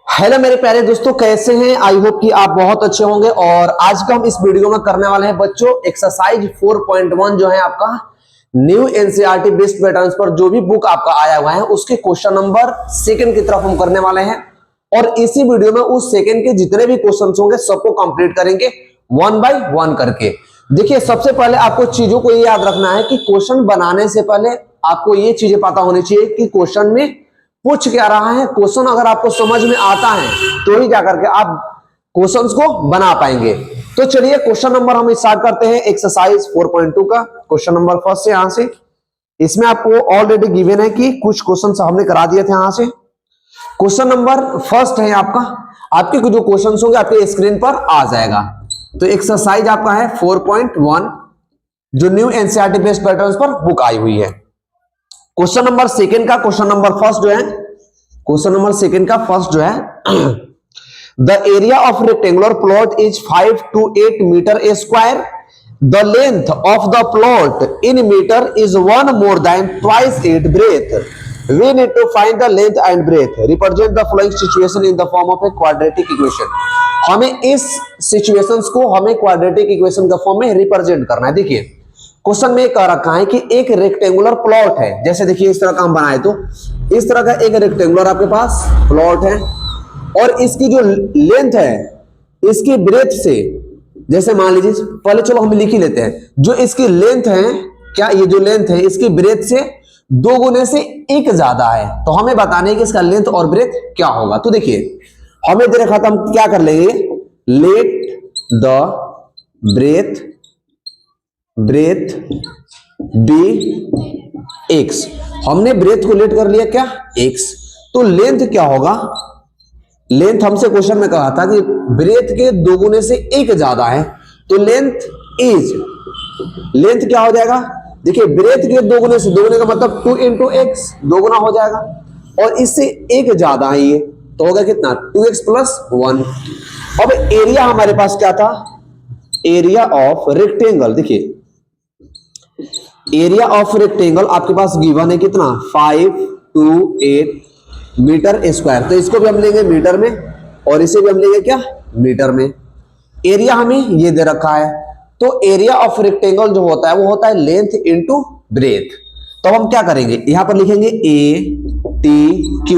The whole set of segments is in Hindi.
हेलो मेरे प्यारे दोस्तों, कैसे हैं? आई होप कि आप बहुत अच्छे होंगे। और आज का हम इस वीडियो में करने वाले हैं बच्चों एक्सरसाइज 4.1 जो है आपका न्यू एनसीईआरटी बेस्ड पैटर्न्स पर जो भी बुक आपका आया हुआ है उसके क्वेश्चन नंबर सेकंड की तरफ हम करने वाले हैं। और इसी वीडियो में उस सेकंड के जितने भी क्वेश्चन होंगे सबको कंप्लीट करेंगे वन बाय वन करके। देखिए, सबसे पहले आपको चीजों को ये याद रखना है कि क्वेश्चन बनाने से पहले आपको ये चीजें पता होनी चाहिए कि क्वेश्चन में पूछ क्या रहा है। क्वेश्चन अगर आपको समझ में आता है तो ही जाकर के आप क्वेश्चंस को बना पाएंगे। तो चलिए क्वेश्चन नंबर हम स्टार्ट करते हैं एक्सरसाइज 4.2 का। क्वेश्चन नंबर फर्स्ट से यहां से, इसमें आपको ऑलरेडी गिवन है कि कुछ क्वेश्चन हमने करा दिए थे। यहां से क्वेश्चन नंबर फर्स्ट है आपका, आपके जो क्वेश्चन होंगे आपके स्क्रीन पर आ जाएगा। तो एक्सरसाइज आपका है 4.1 जो न्यू एनसीईआरटी बेस्ड पैटर्न्स पर बुक आई हुई है। क्वेश्चन नंबर सेकंड का क्वेश्चन नंबर फर्स्ट जो है, क्वेश्चन नंबर सेकंड का फर्स्ट जो है the area of rectangular plot is 5 to 8 metre a square. The length of the plot in metre is 1 more than twice its breadth. We need to find the length and breadth. Represent the following situation in the form of a quadratic equation. हमें इस सिचुएशंस को हमें क्वाड्रेटिक इक्वेशन का फॉर्म में रिप्रेजेंट करना है। देखिए क्वेश्चन में कह रखा है कि एक रेक्टेंगुलर प्लॉट है, जैसे देखिए इस तरह का हम बनाए तो इस तरह का एक रेक्टेंगुलर आपके पास प्लॉट है और इसकी जो लेंथ है इसकी ब्रेथ से, जैसे मान लीजिए पहले चलो हम लिख ही लेते हैं, जो इसकी लेंथ है, क्या ये जो लेंथ है इसकी ब्रेथ से 2 गुने से 1 ज्यादा है। तो हमें बताने कि इसका लेंथ और ब्रेथ क्या होगा। तो देखिए हमें दे रखा था, हम क्या कर लेंगे, let the breadth be x. हमने ब्रेथ को लेट कर लिया क्या, एक्स। तो लेंथ क्या होगा, लेंथ हमसे क्वेश्चन में कहा था कि ब्रेथ के 2 गुने से 1 ज्यादा है, तो लेंथ क्या हो जाएगा, देखिए ब्रेथ के 2 गुने से, 2 गुने का मतलब 2 into x, 2 गुना हो जाएगा और इससे 1 ज्यादा है ये, तो होगा कितना 2x + 1। अब एरिया हमारे पास क्या था, एरिया ऑफ रेक्टेंगल। देखिए एरिया ऑफ रेक्टेंगल आपके पास गिवन है कितना 5 to 8 मीटर स्क्वायर। तो इसको भी हम लेंगे मीटर में और इसे भी हम लेंगे क्या, मीटर में। एरिया हमें ये दे रखा है, तो एरिया ऑफ रेक्टेंगल जो होता है वो होता है लेंथ इनटू ब्रेथ। तो हम क्या करेंगे, यहां पर लिखेंगे ATQ।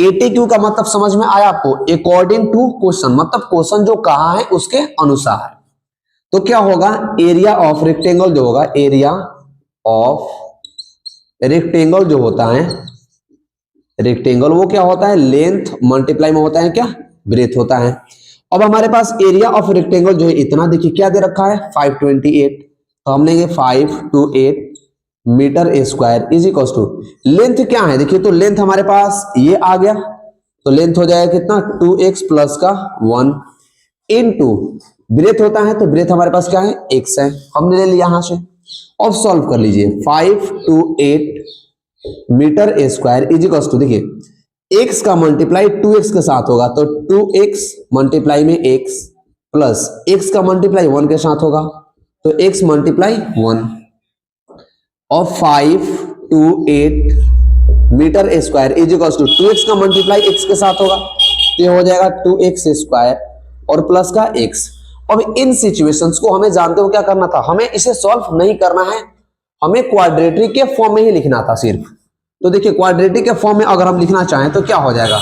ATQ का मतलब समझ में आया आपको, अकॉर्डिंग टू क्वेश्चन, मतलब क्वेश्चन जो कहा है उसके अनुसार। तो क्या होगा, एरिया ऑफ रेक्टेंगल जो होगा, एरिया ऑफ रेक्टेंगल जो होता है, रेक्टेंगल वो क्या होता है, लेंथ मल्टीप्लाई में होता है क्या, ब्रेथ होता है। अब हमारे पास एरिया ऑफ रेक्टेंगल जो है इतना, देखिए क्या दे रखा है 528, तो हम लेंगे 5 to 8 metre square is equal to length क्या है, देखिए तो लेंथ हमारे पास ये आ गया, तो लेंथ हो जाएगा कितना 2x + 1 इनटू ब्रेथ होता है, तो ब्रेथ हमारे पास क्या है x है, हमने ले लिया यहां से। अब सॉल्व कर लीजिए 5 to 8 metre square is equal to, देखिए x का मल्टीप्लाई 2x के साथ होगा, तो 2x मल्टीप्लाई में x प्लस x का मल्टीप्लाई 1 के साथ होगा, तो x मल्टीप्लाई 1 और 5 to 8 metre square is equal to 2x का मल्टीप्लाई x के साथ होगा, तो ये हो जाएगा 2x स्क्वायर और प्लस का x। अब इन सिचुएशंस को हमें जानते हो क्या करना था, हमें इसे सॉल्व नहीं करना है, हमें क्वाड्रेटिक के फॉर्म में ही लिखना था सिर्फ। तो देखिए क्वाड्रेटिक के फॉर्म में अगर हम लिखना चाहें तो क्या हो जाएगा,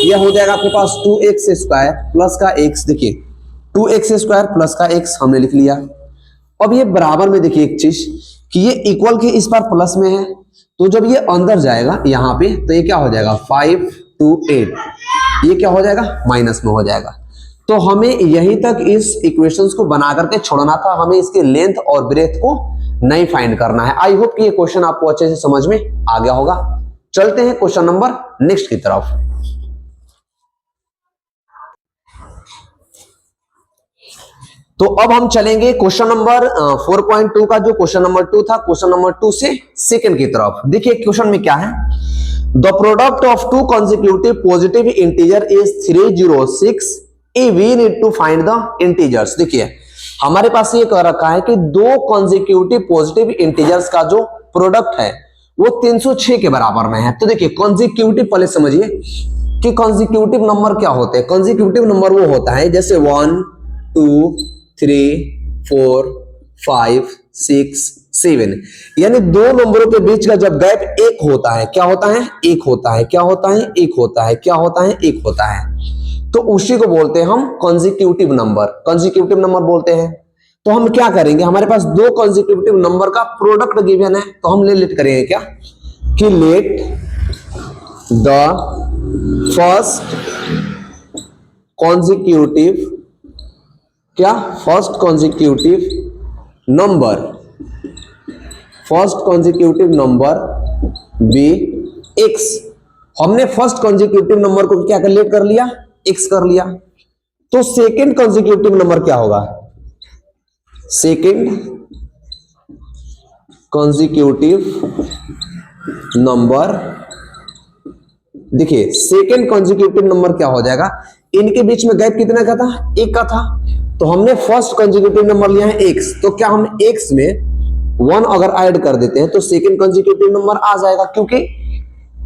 यह हो जाएगा आपके पास 2x स्क्वायर प्लस का x, देखिए 2x स्क्वायर प्लस का x हमने लिख लिया। अब ये बराबर में देखिए एक चीज कि ये इक्वल के इस बार प्लस में है, तो जब ये अंदर जाएगा यहाँ पे तो ये क्या हो जाएगा 5 to 8, ये क्या हो जाएगा माइनस में हो जाएगा। तो हमें यहीं तक इस इक्वेशंस को बना करके छोड़ना था, हमें इसके लेंथ और ब्रेथ को नहीं फाइंड करना है। आई होप कि ये क्वेश्चन आपको अच्छे से समझ में आ गया होगा। चलते हैं क्वेश्चन नंबर नेक्स्ट की तरफ। तो अब हम चलेंगे क्वेश्चन नंबर 4.2 का, जो क्वेश्चन नंबर 2 था, क्वेश्चन नंबर 2 से सेकंड की तरफ। देखिए क्वेश्चन में क्या है, the product of 2 consecutive positive integer is 306 we need to find the integers. देखिए हमारे पास ये कह रखा है कि 2 consecutive पॉजिटिव इंटीजर्स का जो प्रोडक्ट है वो 306 के बराबर में है। तो देखिए कॉन्जिक्यूटिव, पहले समझिए कि कॉन्जिक्यूटिव नंबर क्या होते हैं। कॉन्जिक्यूटिव नंबर वो होता है जैसे 1 2 3 4 5 6 7, यानी दो नंबरों के बीच का जब गैप एक होता है, क्या होता है, एक होता है, क्या होता है, एक होता है, क्या होता है, एक होता है, तो उसी को बोलते हैं हम कॉन्जिक्यूटिव नंबर, कॉन्जिक्यूटिव नंबर बोलते हैं। तो हम क्या करेंगे, हमारे पास दो कॉन्जिक्यूटिव नंबर का प्रोडक्ट गिवन है, तो हम लेट करेंगे क्या कि लेट द फर्स्ट कॉन्जिक्यूटिव, क्या, first consecutive number, first consecutive number be x. हमने फर्स्ट कॉन्जिक्यूटिव नंबर को क्या कर लेट कर लिया, एक्स कर लिया। तो सेकेंड कॉन्जिक्यूटिव नंबर क्या होगा, सेकेंड कॉन्जिक्यूटिव नंबर, देखिए सेकेंड कॉन्जिक्यूटिव नंबर क्या हो जाएगा, इनके बीच में गैप कितना का था, एक का था। तो हमने फर्स्ट कॉन्जिक्यूटिव नंबर लिया है एक्स, तो क्या हम एक्स में 1 अगर ऐड कर देते हैं तो सेकेंड कॉन्जिक्यूटिव नंबर आ जाएगा, क्योंकि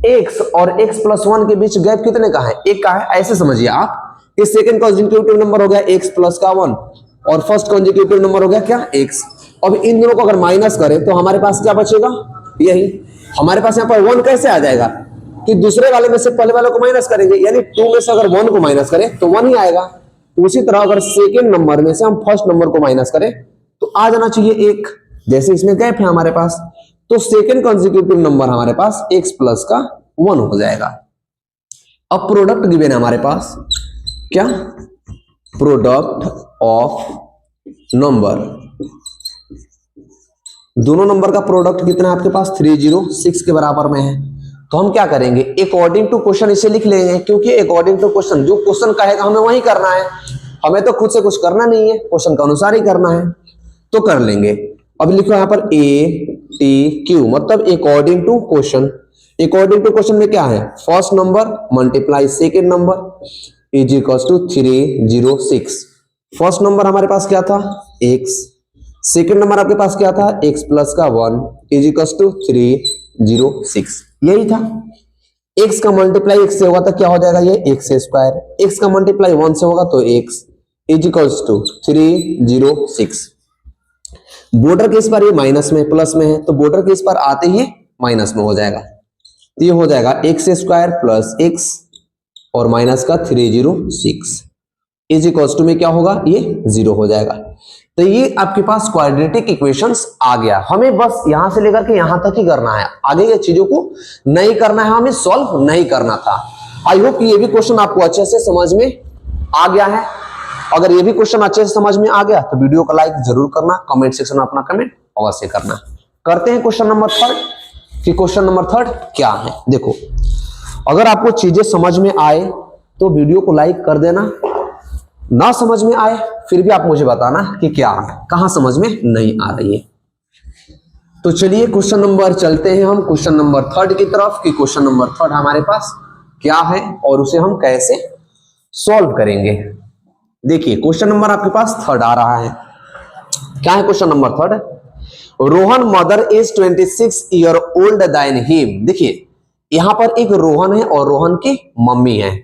x और x प्लस 1 के बीच गैप कितने का है, एक का है। ऐसे समझिए आप कि सेकेंड कॉन्जिक्यूटिव नंबर हो गया x प्लस का 1 और फर्स्ट कॉन्जिक्यूटिव नंबर हो गया क्या, x। अब इन दोनों को अगर माइनस करें तो हमारे पास क्या बचेगा, यही। हमारे पास यहाँ पर 1 कैसे आ जाएगा कि दूसरे वाले में से पहले वाले को माइनस करेंगे, यानी 2 में से अगर 1 को माइनस करें तो 1 ही आएगा। उसी तरह अगर सेकेंड नंबर में से हम फर्स्ट नंबर को माइनस करें तो आ जाना चाहिए 1, जैसे इसमें गैप है हमारे पास। तो सेकेंड कॉन्जिक्यूटिव नंबर हमारे पास x प्लस का 1 हो जाएगा। अब प्रोडक्ट गिवन है हमारे पास, क्या, प्रोडक्ट ऑफ नंबर, दोनों नंबर का प्रोडक्ट कितना है आपके पास, 306 के बराबर में है। तो हम क्या करेंगे, अकॉर्डिंग टू क्वेश्चन इसे लिख लेंगे, क्योंकि अकॉर्डिंग टू क्वेश्चन, जो क्वेश्चन कहेगा हमें वही करना है, हमें तो खुद से कुछ करना नहीं है, क्वेश्चन के अनुसार ही करना है, तो कर लेंगे। अब लिखो यहाँ पर ATQ, मतलब according to question. According to question में क्या है, first number multiply second number is equal to 306। First number हमारे पास क्या था, x, सेकेंड नंबर आपके पास क्या था, x प्लस का 1 इज इक्वल टू 306, यही था। x का मल्टीप्लाई x से होगा तो क्या हो जाएगा, ये x स्क्वायर, x का मल्टीप्लाई 1 से होगा तो x is equal to 306। Border के इस पर ये माइनस में प्लस में है, तो बॉर्डर के इस पर आते ही माइनस में हो जाएगा, तो ये हो जाएगा एक्स स्क्वायर प्लस एक्स और माइनस का 306 इज इक्वल टू में क्या होगा, ये 0 हो जाएगा। तो ये आपके पास क्वाड्रेटिक इक्वेशंस आ गया। हमें बस यहां से लेकर के यहां तक ही करना है, आगे ये चीजों को नहीं करना है, हमें सॉल्व नहीं करना था। आई होप ये भी क्वेश्चन आपको अच्छे से समझ में आ गया है। अगर ये भी क्वेश्चन अच्छे से समझ में आ गया तो वीडियो को लाइक जरूर करना, कमेंट सेक्शन में अपना कमेंट अवश्य करना। करते हैं क्वेश्चन नंबर 3 कि क्वेश्चन नंबर 3 क्या है। देखो, अगर आपको चीजें समझ में आए तो वीडियो को लाइक कर देना, ना समझ में आए फिर भी आप मुझे बताना कि क्या है, कहां समझ में नहीं आ रही है। तो चलिए क्वेश्चन नंबर चलते हैं हम क्वेश्चन नंबर 3 की तरफ कि क्वेश्चन नंबर 3 हमारे पास क्या है और उसे हम कैसे सॉल्व करेंगे। देखिए क्वेश्चन नंबर आपके पास 3 आ रहा है। क्या है question number 3, Rohan mother is 26 year old than him. देखिए यहां पर एक रोहन है और रोहन की मम्मी है।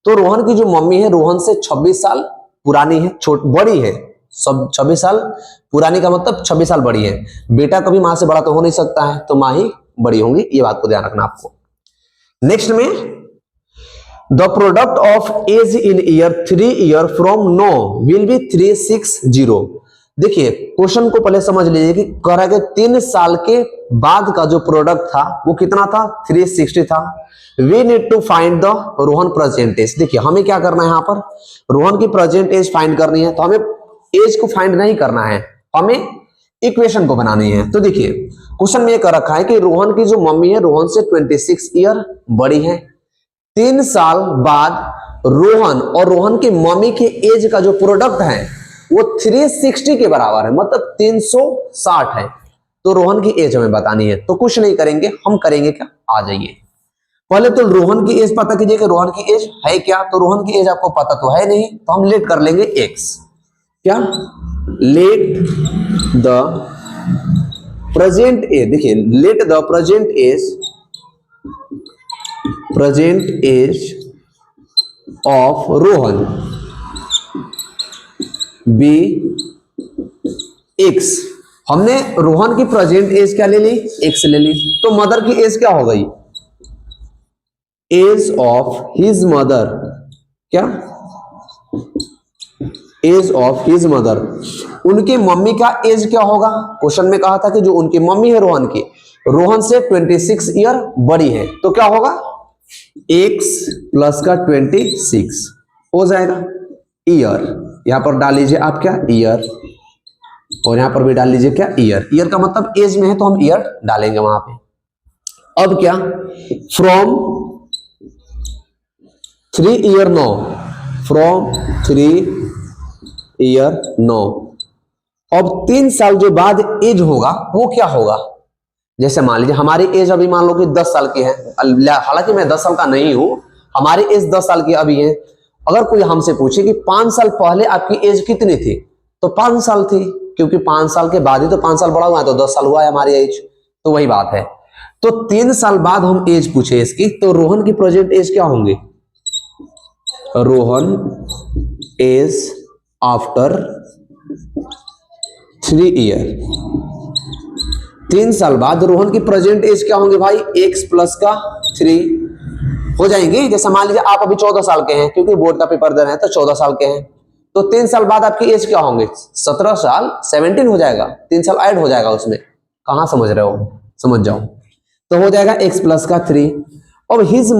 तो रोहन की जो मम्मी है रोहन से 26 साल पुरानी है, बड़ी है, सब 26 साल पुरानी का मतलब 26 साल बड़ी है। बेटा कभी मां से बड़ा तो हो नहीं सकता है, तो मां ही बड़ी होंगी, ये बात को ध्यान रखना आपको। नेक्स्ट में the product of age in year 3 year from now will be 360। देखिए क्वेश्चन को पहले समझ लीजिए कि कह रहा है कि 3 साल के बाद का जो प्रोडक्ट था वो कितना था, 360 था। We need to find the Rohan present age. देखिए हमें क्या करना है, यहाँ पर रोहन की प्रेजेंट एज फाइंड करनी है। तो हमें एज को फाइंड नहीं करना है, हमें इक्वेशन को बनानी है। तो देखिए क्वेश्चन में ये कर रखा है कि रोहन की जो मम्मी है रोहन से 26 ईयर बड़ी है। 3 साल बाद रोहन और रोहन की मम्मी के एज का जो प्रोडक्ट है वो 360 के बराबर है, मतलब 360 है। तो रोहन की एज हमें बतानी है। तो कुछ नहीं करेंगे, हम करेंगे क्या, आ जाइए पहले तो रोहन की एज पता कीजिए कि रोहन की एज है क्या। तो रोहन की एज आपको पता तो है नहीं, तो हम लेट कर लेंगे एक्स। क्या, लेट द प्रेजेंट एज, देखिए let the present age of Rohan be x. हमने रोहन की प्रेजेंट एज क्या ले ली, एक्स ले ली, तो मदर की एज क्या हो गई, एज ऑफ हिज मदर, क्या एज ऑफ हिज मदर, उनकी मम्मी का एज क्या होगा। क्वेश्चन में कहा था कि जो उनकी मम्मी है रोहन की, रोहन से 26 ईयर बड़ी है, तो क्या होगा x प्लस का 26 हो जाएगा ईयर। यहां पर डाल लीजिए आप क्या ईयर, और यहां पर भी डाल लीजिए क्या ईयर। ईयर का मतलब एज में है तो हम ईयर डालेंगे वहां पे। अब क्या, फ्रॉम 3 ईयर 9, फ्रॉम 3 ईयर 9, अब 3 साल जो बाद एज होगा वो क्या होगा। जैसे मान लीजिए हमारी एज अभी मान लो कि 10 साल की है, हालांकि मैं 10 साल का नहीं हूं, हमारी एज 10 साल की अभी है। अगर कोई हमसे पूछे कि 5 साल पहले आपकी एज कितनी थी, तो 5 साल थी, क्योंकि 5 साल के बाद ही तो 5 साल बड़ा हुआ है, तो 10 साल हुआ है हमारी एज, तो वही बात है। तो 3 साल बाद हम एज पूछे इसकी, तो रोहन की प्रेजेंट एज क्या होंगी, रोहन एज आफ्टर 3 ईयर, 3 साल बाद रोहन की प्रेजेंट एज क्या होंगे भाई, x प्लस का 3 हो जाएंगे। जैसे मान लीजिए आप अभी 14 साल के हैं, क्योंकि बोर्ड का पेपर दे रहे हैं तो 14 साल के हैं, तो 3 साल बाद आपकी एज क्या होंगे, 17 साल, 17 हो जाएगा, 3 साल ऐड हो जाएगा उसमें। कहां समझ रहे हो, समझ जाओ। तो हो जाएगा x प्लस का 3। अब हिज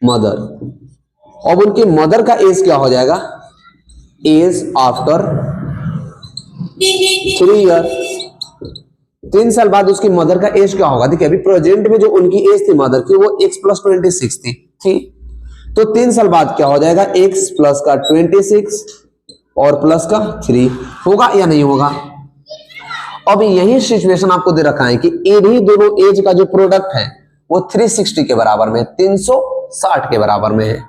मदर, अब उनकी मदर का एज क्या हो जाएगा, एज आफ्टर 3 ईयर, 3 साल बाद उसकी मदर का एज क्या होगा। देखिए अभी प्रेजेंट में जो उनकी एज थी मदर की, वो x प्लस 26 थी, तो 3 साल बाद क्या हो जाएगा, x प्लस का 26 और प्लस का 3 होगा या नहीं होगा। अब यही सिचुएशन आपको दे रखा है कि इन्हीं दोनों एज का जो प्रोडक्ट है वो 360 के बराबर में, 360 के बराबर में है।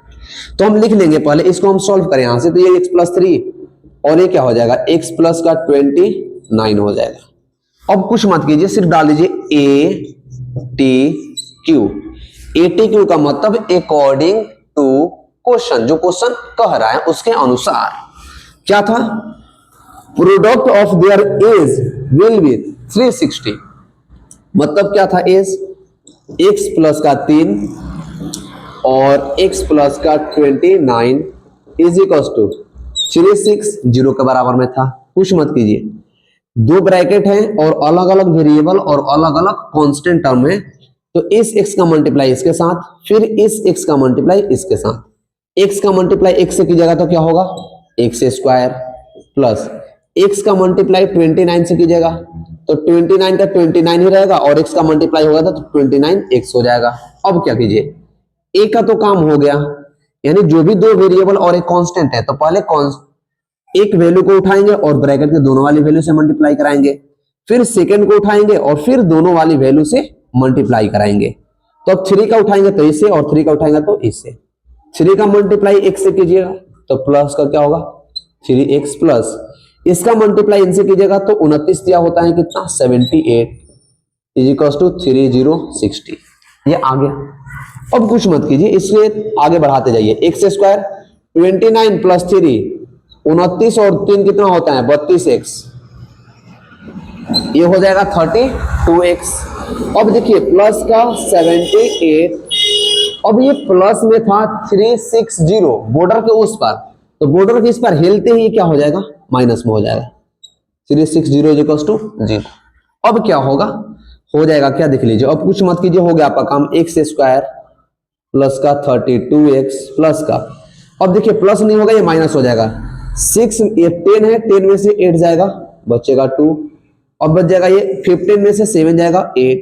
तो हम लिख लेंगे, पहले इसको हम सॉल्व करें यहां से, तो ये x प्लस 3 और ये क्या हो जाएगा, x प्लस का 29 हो जाएगा। अब कुछ मत कीजिए, सिर्फ डाल दीजिए ATQ। ATQ का मतलब अकॉर्डिंग टू क्वेश्चन, जो क्वेश्चन कह रहा है उसके अनुसार। क्या था, product of their age will be 360, मतलब क्या था एज, x प्लस का 3 और x प्लस का 29 इज इक्वल टू 360 के बराबर में था। कुछ मत कीजिए, दो ब्रैकेट हैं और अलग अलग वेरिएबल और अलग अलग कांस्टेंट टर्म है, तो इस x का मल्टीप्लाई इसके साथ, फिर इस x का मल्टीप्लाई इसके साथ। x का मल्टीप्लाई x से कीजिएगा तो क्या होगा, x स्क्वायर, प्लस x का मल्टीप्लाई 29 से कीजिएगा तो 29 का 29 ही रहेगा, और x का मल्टीप्लाई होगा तो 29x हो जाएगा। अब क्या कीजिए, a का तो काम हो गया, यानी जो भी दो वेरिएबल और एक कांस्टेंट है, तो पहले एक वैल्यू को उठाएंगे और ब्रैकेट के दोनों वाली वैल्यू से मल्टीप्लाई कराएंगे, फिर सेकंड को उठाएंगे और फिर दोनों वाली वैल्यू से मल्टीप्लाई कराएंगे। तो अब 3 का उठाएंगे तो इससे, और 3 का उठाएंगे तो इससे। 3 का मल्टीप्लाई x से कीजिएगा तो प्लस का क्या होगा 3x प्लस, इसका मल्टीप्लाई इनसे कीजिएगा तो 29 दिया होता है कितना 78 इज इक्वल टू 3060। ये आ गया। अब कुछ मत कीजिए, इससे आगे बढ़ाते जाइए, एक्स स्क्वायर 29 प्लस 3 29 और 3 कितना होता है 32x, ये हो जाएगा 32x। अब देखिए प्लस का 78, अब ये प्लस में था 360 बॉर्डर के उस पर, तो बॉर्डर के इस पर हिलते ही क्या हो जाएगा माइनस में हो जाएगा 360 इज इक्वल टू 0। अब क्या होगा, हो जाएगा क्या देख लीजिए, अब कुछ मत कीजिए, हो गया आपका काम, एक्स स्क्वायर प्लस का 32x प्लस का, अब देखिए प्लस नहीं होगा ये माइनस हो जाएगा, 6 ये 10 है, 10 में से 8 जाएगा बचेगा 2, अब बच जाएगा ये 15 में से 7 जाएगा 8,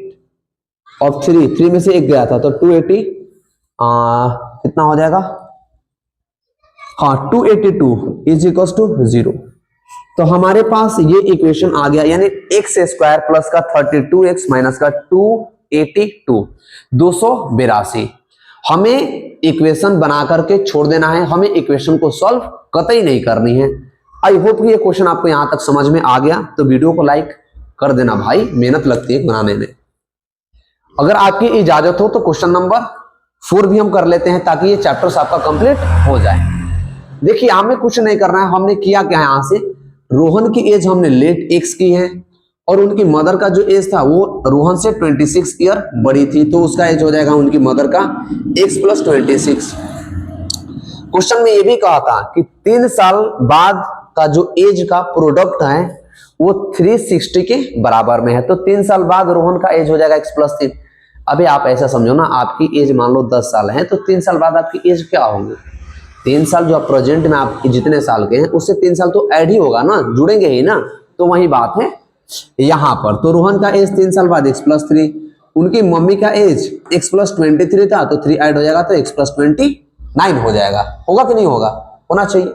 और 3 में से 1 गया था तो 280 कितना हो जाएगा, हाँ 282 इज इक्वल टू 0। तो हमारे पास ये इक्वेशन आ गया, यानी एक्स स्क्वायर प्लस का 32x माइनस का 282 282। हमें इक्वेशन बना करके छोड़ देना है, हमें इक्वेशन को सॉल्व कतई नहीं करनी है। आई होप कि ये क्वेश्चन आपको यहां तक समझ में आ गया, तो वीडियो को लाइक कर देना भाई, मेहनत लगती है बनाने में। अगर आपकी इजाजत हो तो क्वेश्चन नंबर 4 भी हम कर लेते हैं, ताकि ये चैप्टर्स आपका कंप्लीट हो जाए। देखिए हमें कुछ नहीं करना है, हमने किया क्या है, यहां से रोहन की एज हमने लेट एक्स की है, और उनकी मदर का जो एज था वो रोहन से 26 ईयर बड़ी थी, तो उसका एज हो जाएगा उनकी मदर का x + 26। क्वेश्चन में ये भी कहा था कि 3 साल बाद का जो एज का प्रोडक्ट है वो 360 के बराबर में है, तो 3 साल बाद रोहन का एज हो जाएगा x + 3। अभी आप ऐसा समझो ना, आपकी एज मान लो 10 साल है, तो 3 साल बाद आपकी एज क्या होगी? 3 साल जो आप प्रेजेंट में आप जितने साल के हैं उससे 3 साल तो ऐड ही होगा ना, जुड़ेंगे ही ना, तो वही बात है यहां पर। तो रोहन का एज 3 साल बाद x + 3, उनकी मम्मी का एज x + 23 था, तो 3 ऐड हो जाएगा तो x + 29 हो जाएगा। होगा कि नहीं होगा? होना चाहिए,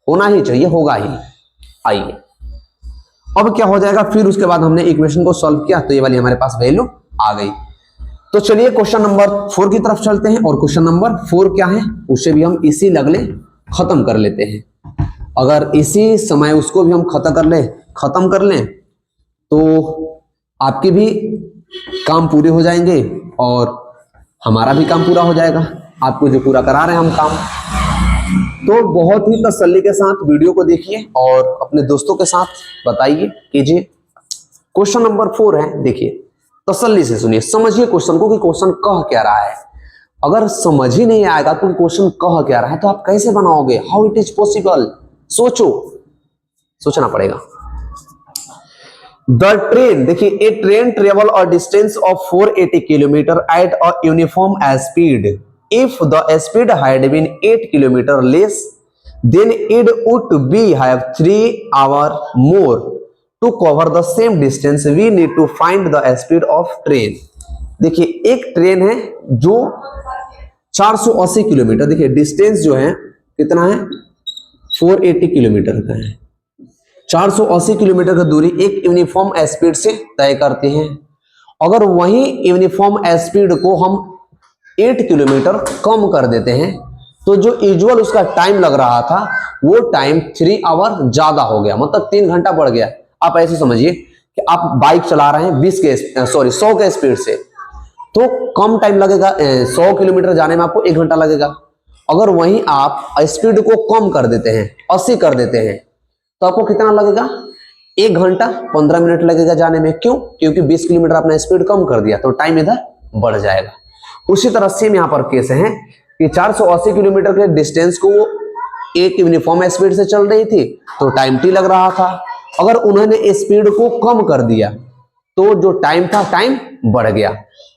होना ही चाहिए, होगा ही। आइए अब क्या हो जाएगा, फिर उसके बाद हमने इक्वेशन को सॉल्व किया तो ये वाली हमारे पास वैल्यू आ गई। तो चलिए क्वेश्चन नंबर 4 की तरफ चलते हैं, और क्वेश्चन नंबर 4 क्या है उसे भी हम इसी लगले खत्म कर लेते हैं। अगर इसी समय उसको भी हम खत्म कर लें तो आपके भी काम पूरे हो जाएंगे और हमारा भी काम पूरा हो जाएगा, आपको जो पूरा करा रहे हैं हम काम। तो बहुत ही तसल्ली के साथ वीडियो को देखिए और अपने दोस्तों के साथ बताइए, कीजिए। क्वेश्चन नंबर 4 है, देखिए तसल्ली से सुनिए, समझिए क्वेश्चन को कि क्वेश्चन कह क्या रहा है। अगर समझ ही नहीं आएगा तो क्वेश्चन कह क्या रहा है तो आप कैसे बनाओगे? How it is possible? सोचना पड़ेगा। द ट्रेन, देखिए a train travel a distance of 480 kilometre at a uniform speed. If the speed had been 8 kilometer less, then it would be have 3 hours more to cover the same distance. We need to find the speed of train. देखिए एक ट्रेन है जो 480 किलोमीटर, देखिए डिस्टेंस जो है कितना है, 480 किलोमीटर का है। 480 किलोमीटर की दूरी एक यूनिफॉर्म स्पीड से तय करते हैं। अगर वही यूनिफॉर्म स्पीड को हम 8 किलोमीटर कम कर देते हैं तो जो यूजुअल उसका टाइम लग रहा था वो टाइम 3 आवर ज्यादा हो गया, मतलब 3 घंटा बढ़ गया। आप ऐसे समझिए कि आप बाइक चला रहे हैं 100 के स्पीड से, तो कम टाइम लगेगा, 100 किलोमीटर जाने में आपको 1 घंटा लगेगा। अगर वहीं आप स्पीड को कम कर देते हैं, 80 कर देते हैं, तो आपको कितना लगेगा? 1 घंटा 15 मिनट लगेगा जाने में। क्यों? क्योंकि 20 किलोमीटर आपने स्पीड कम कर दिया, तो टाइम इधर बढ़ जाएगा। उसी तरह सेम यहाँ पर केस है कि 480 किलोमीटर के डिस्टेंस को एक यूनिफॉर्म स्पीड से चल रही थी तो टाइम टी लग रहा था। अगर उन्होंने स्पीड को कम कर दिया तो जो टाइम था टाइम बढ़ गया।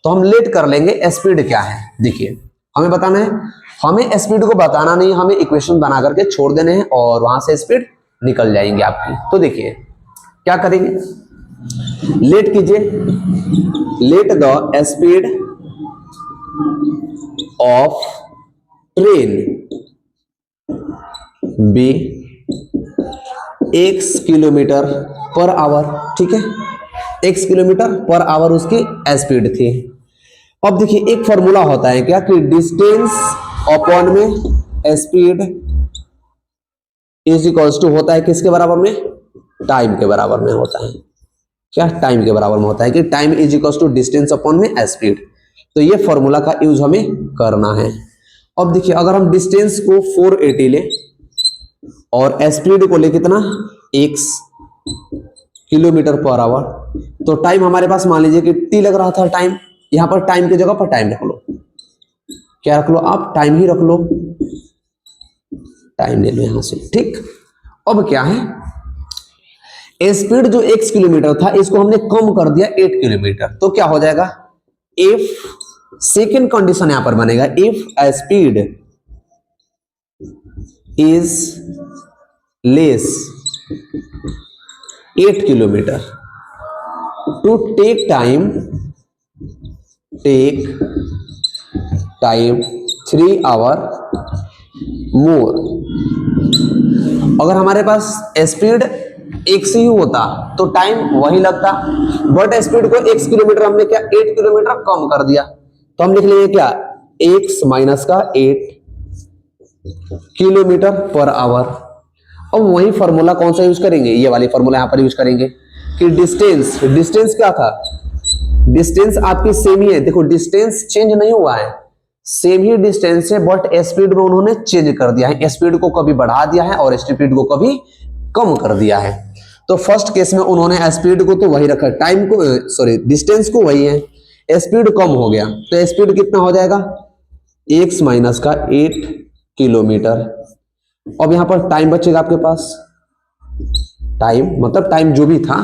तो हम लेट कर लेंगे स्पीड क्या है। देखिए हमें बताना है, हमें स्पीड को बताना नहीं, हमें इक्वेशन बना करके छोड़ देने हैं और वहां से स्पीड निकल जाएंगे आपकी। तो देखिए क्या करेंगे, लेट कीजिए, let the speed of train be x kilometre per hour. ठीक है, x किलोमीटर पर आवर उसकी स्पीड थी। अब देखिए एक फॉर्मूला होता है क्या कि डिस्टेंस अपॉन में स्पीड इज इक्वल्स टू होता है किसके बराबर में? टाइम के बराबर में होता है। क्या टाइम के बराबर में होता है कि time is equals to distance upon में स्पीड। तो ये फॉर्मूला का यूज हमें करना है। अब देखिए अगर हम डिस्टेंस को 480 ले और स्पीड को ले कितना, x किलोमीटर पर आवर, तो टाइम हमारे पास मान लीजिए कि t लग रहा था टाइम, यहां पर टाइम की जगह पर टाइम रख लो। क्या रख लो आप? टाइम ही रख लो, टाइम ले लो यहां से। ठीक, अब क्या है, स्पीड जो x किलोमीटर था इसको हमने कम कर दिया 8 किलोमीटर, तो क्या हो जाएगा, इफ सेकेंड कंडीशन यहां पर बनेगा, if speed is less 8 kilometre to take time 3 hour more. अगर हमारे पास स्पीड x ही होता तो टाइम वही लगता, बट स्पीड को x किलोमीटर हमने क्या 8 किलोमीटर कम कर दिया, तो हम लिख लेंगे क्या, x माइनस का 8 किलोमीटर पर आवर। अब वही फॉर्मूला कौन सा यूज करेंगे, ये वाली फॉर्मूला यहाँ पर यूज करेंगे कि डिस्टेंस, डिस्टेंस क्या था, डिस्टेंस आपकी सेम ही है। देखो डिस्टेंस चेंज नहीं हुआ है, सेम ही डिस्टेंस है, बट स्पीड में उन्होंने चेंज कर दिया है, स्पीड को कभी बढ़ा दिया है और स्पीड को कभी कम कर दिया है। तो फर्स्ट केस में उन्होंने स्पीड को तो वही रखा, टाइम को सॉरी डिस्टेंस को वही है, स्पीड कम हो गया तो स्पीड कितना हो जाएगा, x माइनस का 8 किलोमीटर। अब यहां पर टाइम बचेगा आपके पास, टाइम मतलब टाइम जो भी था,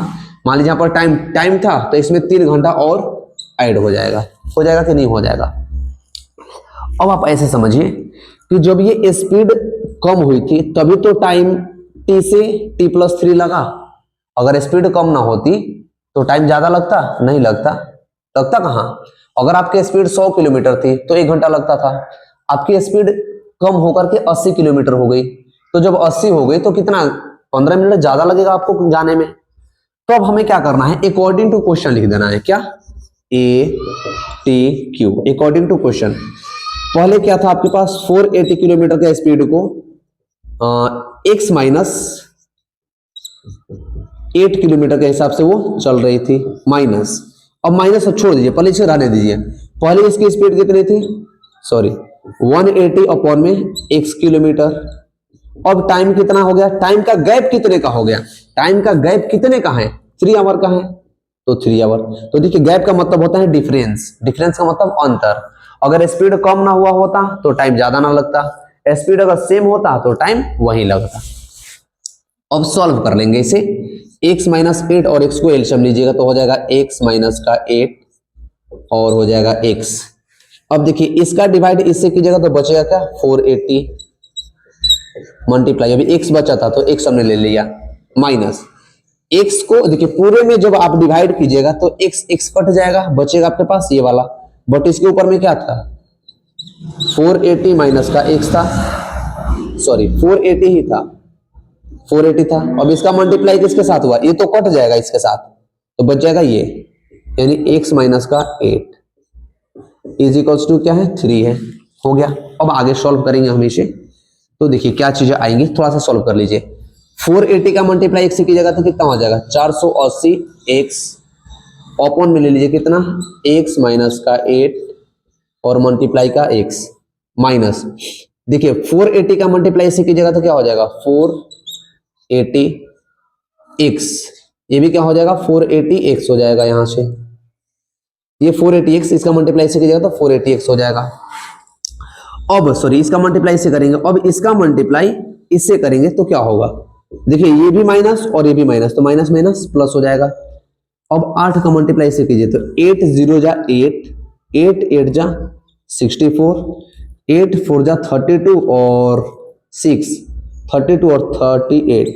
मान लीजिए यहां पर टाइम था तो इसमें 3 घंटा और ऐड हो जाएगा कि नहीं हो जाएगा। अब आप ऐसे समझिए कि जब ये स्पीड कम हुई थी तभी तो टाइम t से t+3 लगा, अगर स्पीड कम ना होती तो टाइम ज्यादा लगता, नहीं लगता, लगता कहां, अगर आपकी स्पीड 100 किलोमीटर थी तो 1 घंटा लगता था, आपकी स्पीड कम होकर के 80 किलोमीटर हो गई, तो जब 80 हो गई तो कितना 15 मिनट ज्यादा लगेगा आपको जाने में। तो अब हमें क्या करना है, अकॉर्डिंग टू क्वेश्चन लिख देना है, क्या ATQ अकॉर्डिंग टू क्वेश्चन। पहले क्या था आपके पास 480 किलोमीटर के स्पीड को x माइनस 8 किलोमीटर के हिसाब से वो चल रही थी, माइनस, अब माइनस छोड़ दीजिए, पहले इसे रहने दीजिए, पहले इसकी स्पीड कितनी थी, सॉरी 180 अपॉन में x किलोमीटर। अब टाइम कितना हो गया, टाइम का गैप कितने का हो गया, टाइम का गैप कितने का है, 3 आवर का है, तो 3 आवर। तो देखिए गैप का मतलब होता है डिफरेंस, डिफरेंस का मतलब अंतर, अगर स्पीड कम ना हुआ होता तो टाइम ज्यादा ना लगता, स्पीड अगर सेम होता तो टाइम वही लगता। अब सॉल्व कर लेंगे इसे, x माइनस 8 और x को एलसीएम लीजिएगा तो हो जाएगा x माइनस का 8 और हो जाएगा x। अब देखिए इसका डिवाइड इससे कीजिएगा तो बचेगा क्या 480 मल्टीप्लाई, अभी x बचा था तो x हमने ले लिया, माइनस x को देखिए पूरे में जब आप डिवाइड कीजिएगा तो x कट जाएगा, बचेगा आपके पास ये वाला, बट इसके ऊपर में क्या था 480 माइनस का x था, सॉरी 480 ही था, 480 था। अब इसका मल्टीप्लाई किसके साथ हुआ, ये तो कट जाएगा इसके साथ, तो बच जाएगा ये, यानी x माइनस का 8 इज इक्वल्स टू क्या है 3 है, हो गया। अब आगे सॉल्व करेंगे हम इसे, तो देखिए क्या चीजें आएंगी, थोड़ा सा सॉल्व कर लीजिए। 480 का मल्टीप्लाई x की जगह तो कितना हो जाएगा 480 x अपॉन में ले लीजिए कितना x माइनस का 8 और मल्टीप्लाई का x माइनस, देखिए 480 का मल्टीप्लाई इसी की जगह तो क्या हो जाएगा 480x, ये भी क्या हो जाएगा 480x हो जाएगा, यहां से ये 480x, इसका मल्टीप्लाई इसी की जगह तो 480x हो जाएगा। अब सॉरी इसका मल्टीप्लाई इससे करेंगे, अब इसका मल्टीप्लाई इससे करेंगे तो क्या होगा, देखिए ये भी माइनस और ये भी माइनस, तो माइनस माइनस प्लस हो जाएगा। अब 8 का मल्टीप्लाई से कीजिए तो 8 0 जा 8, 8 8 जा 64, 8 4 जा 32 और 6 32 और 38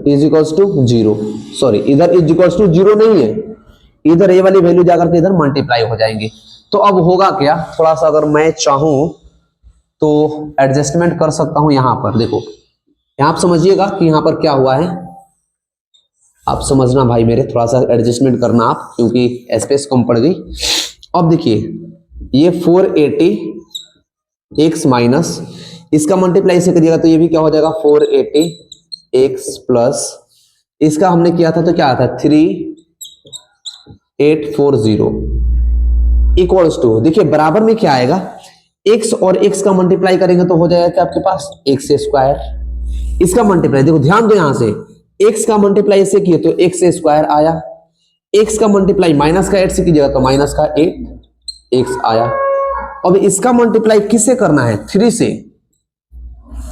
इज इक्वल्स टू 0, सॉरी इधर इज इक्वल्स टू 0 नहीं है, इधर ये वाली वैल्यू जाकर के इधर मल्टीप्लाई हो जाएंगे। तो अब होगा क्या, थोड़ा सा अगर मैं चाहूं तो एडजस्टमेंट कर सकता हूं, यहां पर देखो, यहां आप समझिएगा कि यहां पर क्या हुआ है, आप समझना भाई मेरे, थोड़ा सा एडजस्टमेंट करना आप, क्योंकि स्पेस कम पड़ गई। अब देखिए ये 480x माइनस इसका मल्टीप्लाई से करिएगा तो ये भी क्या हो जाएगा 480x प्लस इसका हमने किया था तो क्या आता है 3840 इक्वल्स टू, देखिए बराबर में क्या आएगा, x और x का मल्टीप्लाई करेंगे तो हो जाएगा क्या आपके पास x स्क्वायर, इसका मल्टीप्लाई देखो ध्यान दो, यहां से x का मल्टीप्लाई से किए तो x स्क्वायर आया, x का मल्टीप्लाई माइनस का 8 से कीजिएगा तो माइनस का 8x आया। अब इसका मल्टीप्लाई किससे करना है 3 से,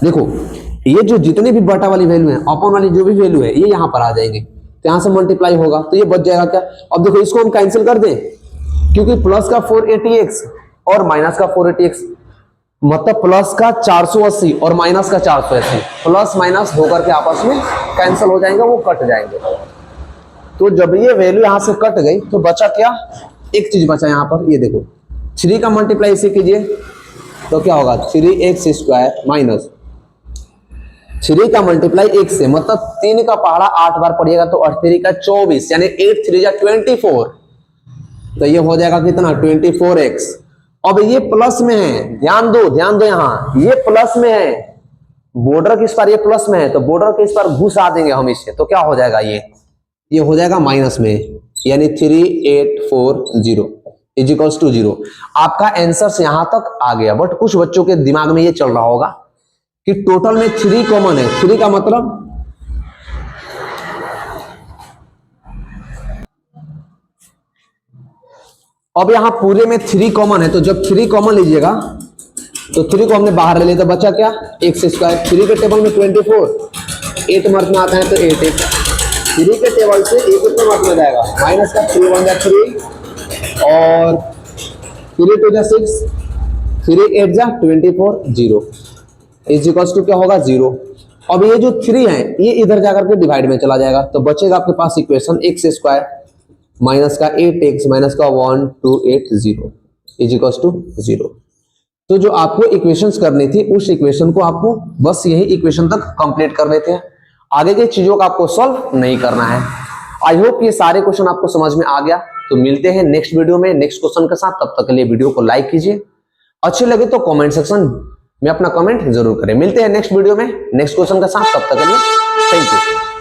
देखो ये जो जितने भी बटा वाली वैल्यू है अपॉन वाली जो भी वैल्यू है ये यहां पर आ जाएंगे, तो यहां से मल्टीप्लाई होगा तो ये बच जाएगा क्या। अब देखो इसको हम कैंसिल कर दें, क्योंकि प्लस का 480x और माइनस का 480x मतलब प्लस का 480 और माइनस का 480 प्लस माइनस होकर के आपस में कैंसिल हो जाएंगे, वो कट जाएंगे। तो जब ये वैल्यू यहां से कट गई तो बचा क्या, एक चीज बचा यहां पर, ये देखो 3 का मल्टीप्लाई इसे कीजिए तो क्या होगा 3x स्क्वायर माइनस 3 का मल्टीप्लाई 1 से, मतलब 3 का पहाड़ा 8 बार पड़िएगा तो 8 3 का 24 यानी 8 3 जा 24, तो ये हो जाएगा कितना 24x। अब ये प्लस में है, ध्यान दो यहां, ये प्लस में है बॉर्डर किस पर, ये प्लस में है तो बॉर्डर के इस पर घुसा देंगे हम इसे, तो क्या हो जाएगा ये हो जाएगा माइनस में, यानी 3840 इज इक्वल्स टू 0। आपका आंसर यहां तक आ गया। बट कुछ बच्चों के दिमाग में ये चल रहा होगा कि टोटल में 3 कॉमन है, 3 का मतलब अब यहां पूरे में 3 कॉमन है, तो जब 3 कॉमन लीजिएगा तो 3 को हमने बाहर ले लिया तो बचा क्या, एक्स स्क्वायर। 3 के टेबल में 24, 8 मार्क में आता है तो 8 3 के टेबल से 1 कितने मार्क में जाएगा, माइनस का 3 1 जा 3 और 3 2 जा 6, 3 8 जा 24 0 इज इक्वल्स टू क्या होगा 0। अब ये जो 3 है ये इधर जाकर के डिवाइड में चला जाएगा, तो बचेगा आपके पास इक्वेशन एक्स स्क्वायर माइनस का 8x माइनस का 1280 इज इक्वल्स टू 0। तो जो आपको इक्वेशंस करनी थी उस इक्वेशन को आपको बस यही इक्वेशन तक कंप्लीट करने थे, आगे की चीजों का आपको सॉल्व नहीं करना है। आई होप ये सारे क्वेश्चन आपको समझ में आ गया। तो मिलते हैं नेक्स्ट वीडियो में नेक्स्ट क्वेश्चन के साथ। तब तक के लिए वीडियो को लाइक कीजिए, अच्छे लगे तो कमेंट सेक्शन में अपना कमेंट जरूर करें। मिलते हैं नेक्स्ट वीडियो में नेक्स्ट क्वेश्चन के साथ, तब तक के लिए थैंक यू।